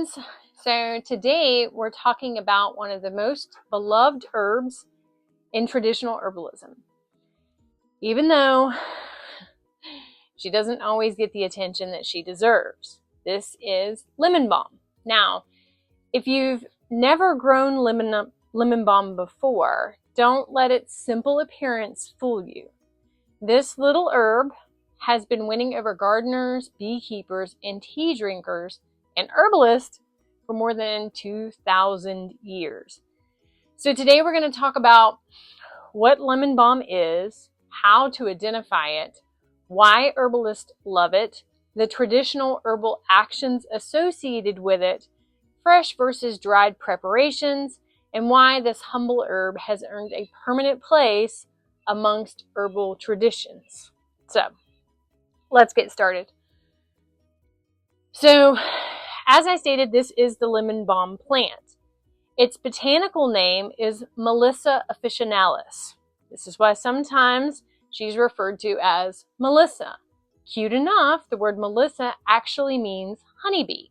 friends. So today we're talking about one of the most beloved herbs in traditional herbalism. Even though she doesn't always get the attention that she deserves. This is lemon balm. Now, if you've never grown lemon balm before, don't let its simple appearance fool you. This little herb has been winning over gardeners, beekeepers, and tea drinkers and herbalists for more than 2,000 years. So today we're going to talk about what lemon balm is, how to identify it, why herbalists love it, the traditional herbal actions associated with it, fresh versus dried preparations, and why this humble herb has earned a permanent place amongst herbal traditions. So, let's get started. So, as I stated, this is the lemon balm plant. Its botanical name is Melissa officinalis. This is why sometimes she's referred to as Melissa. Cute enough, the word Melissa actually means honeybee.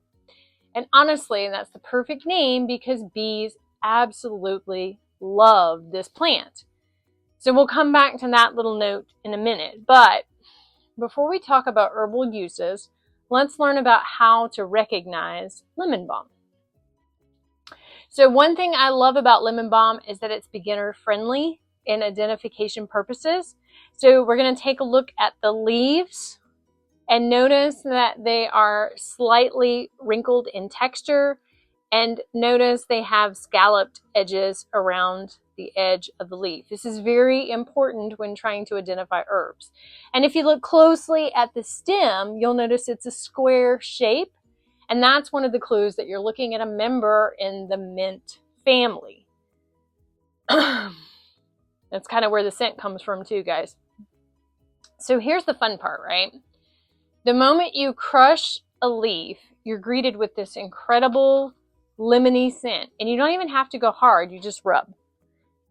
And honestly, that's the perfect name because bees absolutely love this plant. So we'll come back to that little note in a minute. But before we talk about herbal uses, let's learn about how to recognize lemon balm. So one thing I love about lemon balm is that it's beginner friendly in identification purposes. So we're going to take a look at the leaves and notice that they are slightly wrinkled in texture, and notice they have scalloped edges around the edge of the leaf. This is very important when trying to identify herbs. And if you look closely at the stem, you'll notice it's a square shape, and that's one of the clues that you're looking at a member in the mint family. That's kind of where the scent comes from too, guys. So here's the fun part, right? The moment you crush a leaf, you're greeted with this incredible lemony scent, and you don't even have to go hard, you just rub.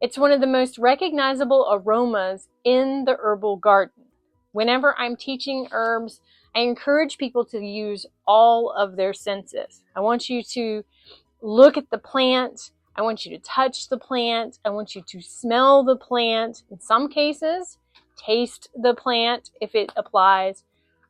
It's one of the most recognizable aromas in the herbal garden. Whenever I'm teaching herbs, I encourage people to use all of their senses. I want you to look at the plant. I want you to touch the plant. I want you to smell the plant. In some cases, taste the plant if it applies.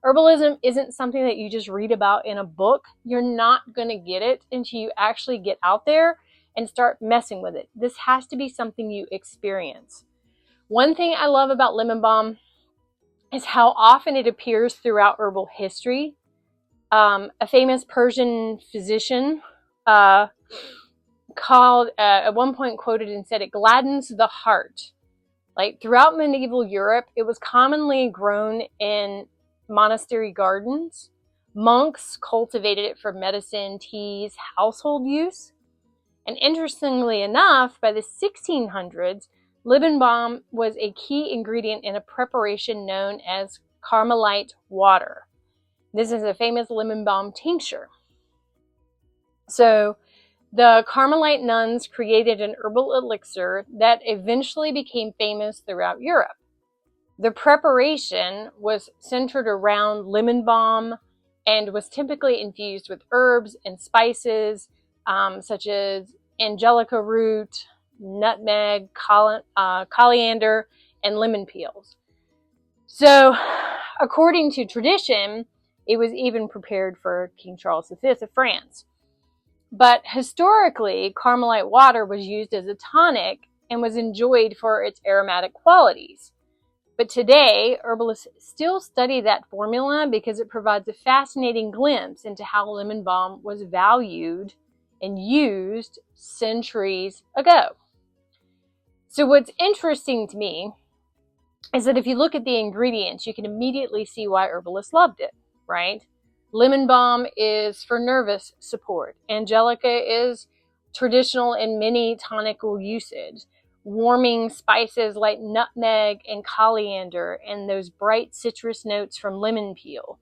Herbalism isn't something that you just read about in a book. You're not going to get it until you actually get out there and start messing with it. This has to be something you experience. One thing I love about lemon balm is how often it appears throughout herbal history. A famous Persian physician called, at one point quoted and said, it gladdens the heart. Like throughout medieval Europe, it was commonly grown in monastery gardens. Monks cultivated it for medicine, teas, household use. And interestingly enough, by the 1600s, lemon balm was a key ingredient in a preparation known as Carmelite water. This is a famous lemon balm tincture. So the Carmelite nuns created an herbal elixir that eventually became famous throughout Europe. The preparation was centered around lemon balm and was typically infused with herbs and spices such as angelica root, nutmeg, coriander, and lemon peels. So, according to tradition, it was even prepared for King Charles V of France. But historically, Carmelite water was used as a tonic and was enjoyed for its aromatic qualities. But today, herbalists still study that formula because it provides a fascinating glimpse into how lemon balm was valued and used centuries ago. So what's interesting to me is that if you look at the ingredients, you can immediately see why herbalists loved it, right? Lemon balm is for nervous support. Angelica is traditional in many tonical usage. Warming spices like nutmeg and coriander and those bright citrus notes from lemon peel.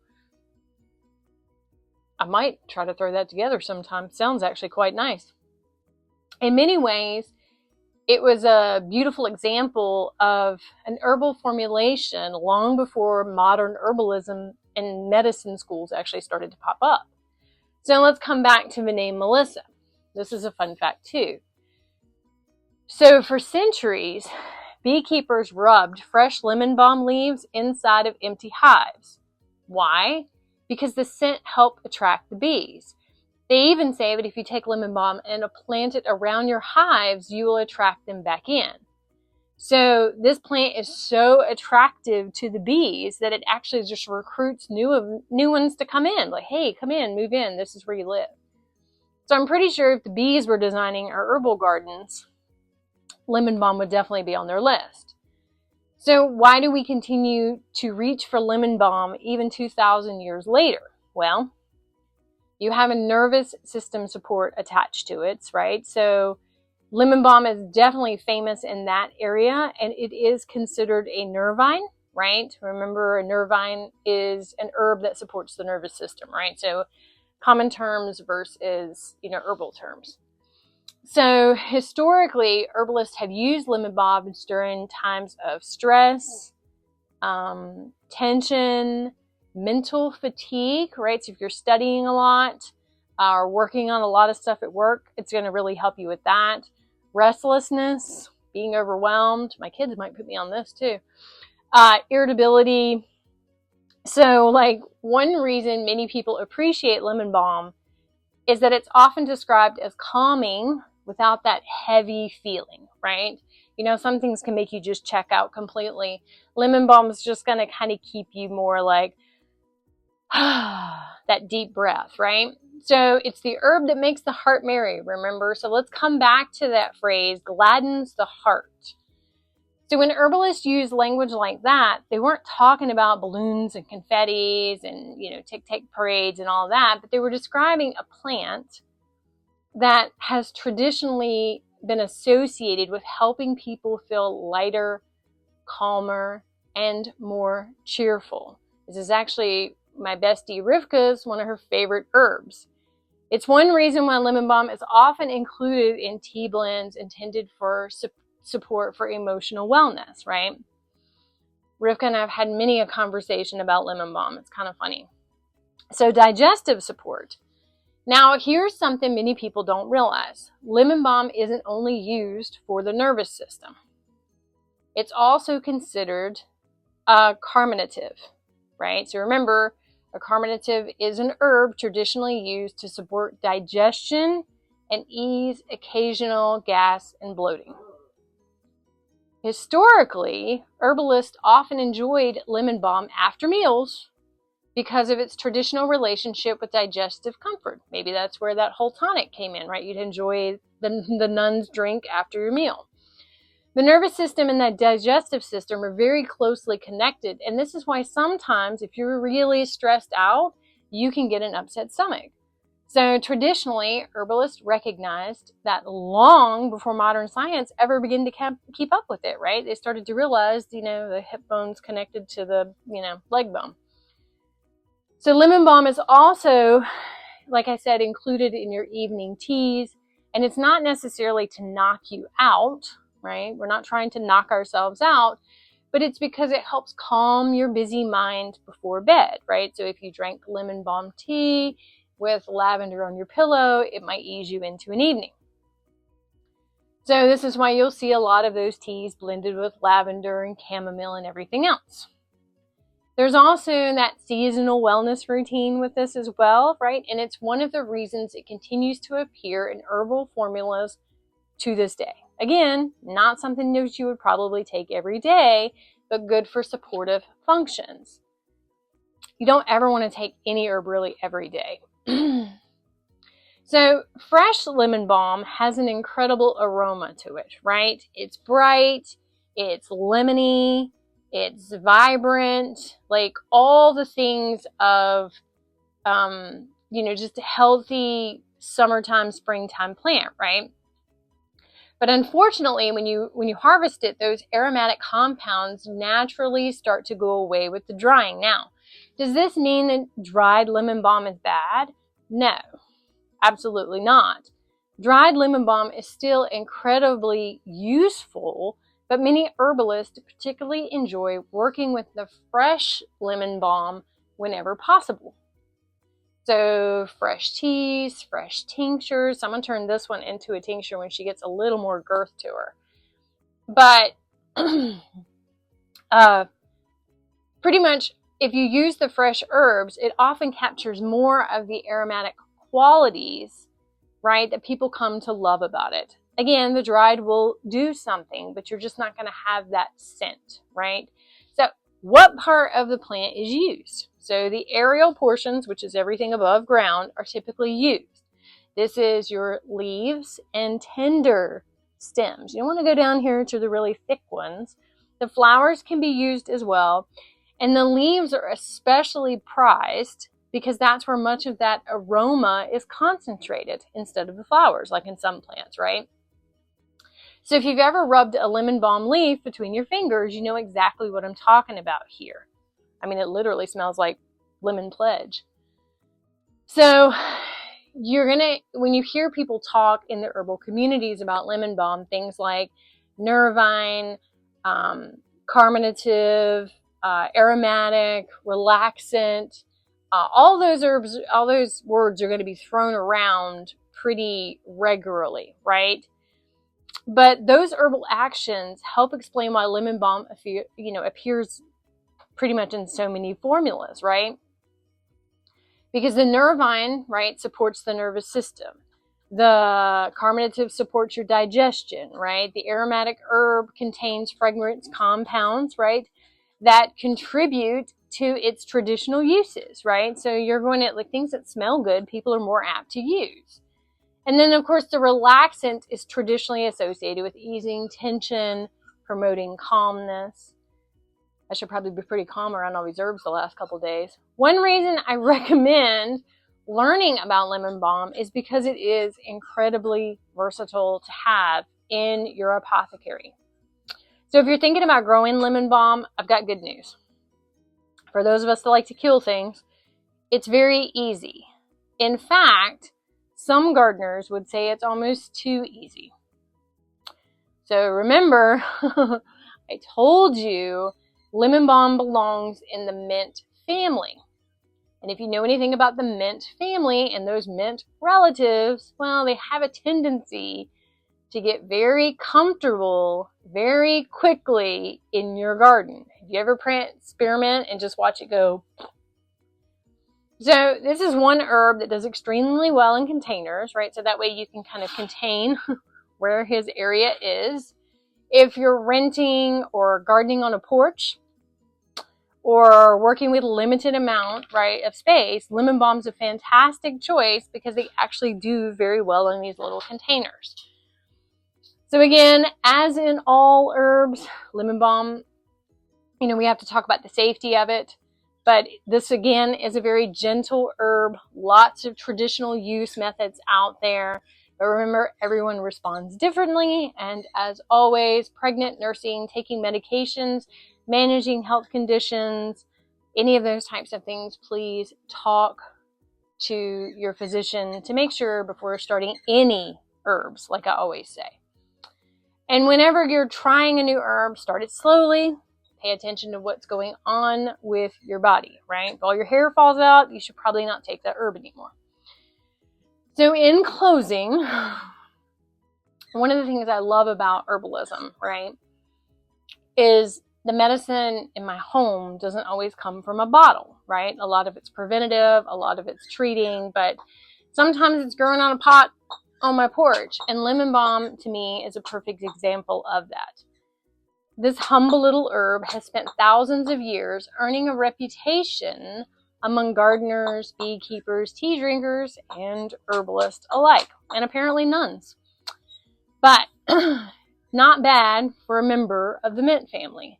I might try to throw that together sometime. Sounds actually quite nice. In many ways, it was a beautiful example of an herbal formulation long before modern herbalism and medicine schools actually started to pop up. So let's come back to the name Melissa. This is a fun fact too. So for centuries, beekeepers rubbed fresh lemon balm leaves inside of empty hives. Why? Because the scent helped attract the bees. They even say that if you take lemon balm and plant it around your hives, you will attract them back in. So this plant is so attractive to the bees that it actually just recruits new ones to come in. Like, hey, come in, move in, this is where you live. So I'm pretty sure if the bees were designing our herbal gardens, lemon balm would definitely be on their list. So why do we continue to reach for lemon balm even 2,000 years later? Well, you have a nervous system support attached to it, right? So lemon balm is definitely famous in that area, and it is considered a nervine, right? Remember, a nervine is an herb that supports the nervous system, right? So common terms versus, herbal terms. So historically, herbalists have used lemon balm during times of stress, tension, mental fatigue, right? So if you're studying a lot or working on a lot of stuff at work, it's going to really help you with that. Restlessness, being overwhelmed. My kids might put me on this too. Irritability. So one reason many people appreciate lemon balm is that it's often described as calming without that heavy feeling, right? Some things can make you just check out completely. Lemon balm is just going to kind of keep you more like that deep breath, right? So it's the herb that makes the heart merry, remember? So let's come back to that phrase, gladdens the heart. So when herbalists use language like that, they weren't talking about balloons and confettis and, tic-tac parades and all that, but they were describing a plant that has traditionally been associated with helping people feel lighter, calmer, and more cheerful. This is actually my bestie Rivka's one of her favorite herbs. It's one reason why lemon balm is often included in tea blends intended for support for emotional wellness, right? Rivka and I have had many a conversation about lemon balm. It's kind of funny. So digestive support. Now, here's something many people don't realize. Lemon balm isn't only used for the nervous system. It's also considered a carminative, right? So remember, a carminative is an herb traditionally used to support digestion and ease occasional gas and bloating. Historically, herbalists often enjoyed lemon balm after meals because of its traditional relationship with digestive comfort. Maybe that's where that whole tonic came in, right? You'd enjoy the nun's drink after your meal. The nervous system and the digestive system are very closely connected, and this is why sometimes if you're really stressed out, you can get an upset stomach. So traditionally, herbalists recognized that long before modern science ever began to keep up with it, right? They started to realize, the hip bone's connected to the, leg bone. So lemon balm is also, like I said, included in your evening teas, and it's not necessarily to knock you out, right? We're not trying to knock ourselves out, but it's because it helps calm your busy mind before bed, right? So if you drank lemon balm tea with lavender on your pillow, it might ease you into an evening. So this is why you'll see a lot of those teas blended with lavender and chamomile and everything else. There's also that seasonal wellness routine with this as well, right? And it's one of the reasons it continues to appear in herbal formulas to this day. Again, not something that you would probably take every day, but good for supportive functions. You don't ever want to take any herb really every day. So fresh lemon balm has an incredible aroma to it, right? It's bright, it's lemony, it's vibrant, like all the things of, just a healthy summertime, springtime plant, right? But unfortunately, when you harvest it, those aromatic compounds naturally start to go away with the drying. Now, does this mean that dried lemon balm is bad? No, absolutely not. Dried lemon balm is still incredibly useful, but many herbalists particularly enjoy working with the fresh lemon balm whenever possible. So fresh teas, fresh tinctures. I'm going to turn this one into a tincture when she gets a little more girth to her. But pretty much, if you use the fresh herbs, it often captures more of the aromatic qualities, right, that people come to love about it. Again, the dried will do something, but you're just not going to have that scent, right? So what part of the plant is used? So the aerial portions, which is everything above ground, are typically used. This is your leaves and tender stems. You don't want to go down here to the really thick ones. The flowers can be used as well. And the leaves are especially prized because that's where much of that aroma is concentrated instead of the flowers, like in some plants, right? So if you've ever rubbed a lemon balm leaf between your fingers, you know exactly what I'm talking about here. I mean, it literally smells like lemon pledge. So when you hear people talk in the herbal communities about lemon balm, things like nervine, carminative, aromatic, relaxant, all those herbs, all those words are going to be thrown around pretty regularly, right? But those herbal actions help explain why lemon balm appears pretty much in so many formulas, right? Because the nervine, right, supports the nervous system. The carminative supports your digestion, right? The aromatic herb contains fragrance compounds, right, that contribute to its traditional uses, right? So you're going to, like, things that smell good, people are more apt to use. And then, of course, the relaxant is traditionally associated with easing tension, promoting calmness. I should probably be pretty calm around all these herbs the last couple days. One reason I recommend learning about lemon balm is because it is incredibly versatile to have in your apothecary. So if you're thinking about growing lemon balm, I've got good news. For those of us that like to kill things, it's very easy. In fact, some gardeners would say it's almost too easy. So remember, I told you lemon balm belongs in the mint family. And if you know anything about the mint family and those mint relatives, well, they have a tendency to get very comfortable very quickly in your garden. Have you ever experiment and just watch it go? So this is one herb that does extremely well in containers, right? So that way you can kind of contain where his area is. If you're renting or gardening on a porch or working with a limited amount, right, of space, lemon balm is a fantastic choice because they actually do very well in these little containers. So again, as in all herbs, lemon balm, we have to talk about the safety of it. But this, again, is a very gentle herb. Lots of traditional use methods out there. But remember, everyone responds differently. And as always, pregnant, nursing, taking medications, managing health conditions, any of those types of things, please talk to your physician to make sure before starting any herbs, like I always say. And whenever you're trying a new herb, start it slowly. Pay attention to what's going on with your body, right? If all your hair falls out, you should probably not take that herb anymore. So in closing, one of the things I love about herbalism, right, is the medicine in my home doesn't always come from a bottle, right? A lot of it's preventative, a lot of it's treating, but sometimes it's growing on a pot on my porch. And lemon balm, to me, is a perfect example of that. This humble little herb has spent thousands of years earning a reputation among gardeners, beekeepers, tea drinkers, and herbalists alike, and apparently nuns. But not bad for a member of the mint family.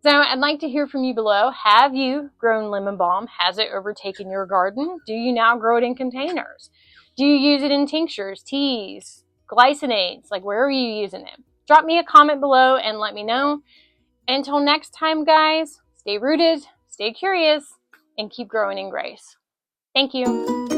So I'd like to hear from you below. Have you grown lemon balm? Has it overtaken your garden? Do you now grow it in containers? Do you use it in tinctures, teas, glycinates? Like, where are you using it? Drop me a comment below and let me know. Until next time, guys, stay rooted, stay curious, and keep growing in grace. Thank you.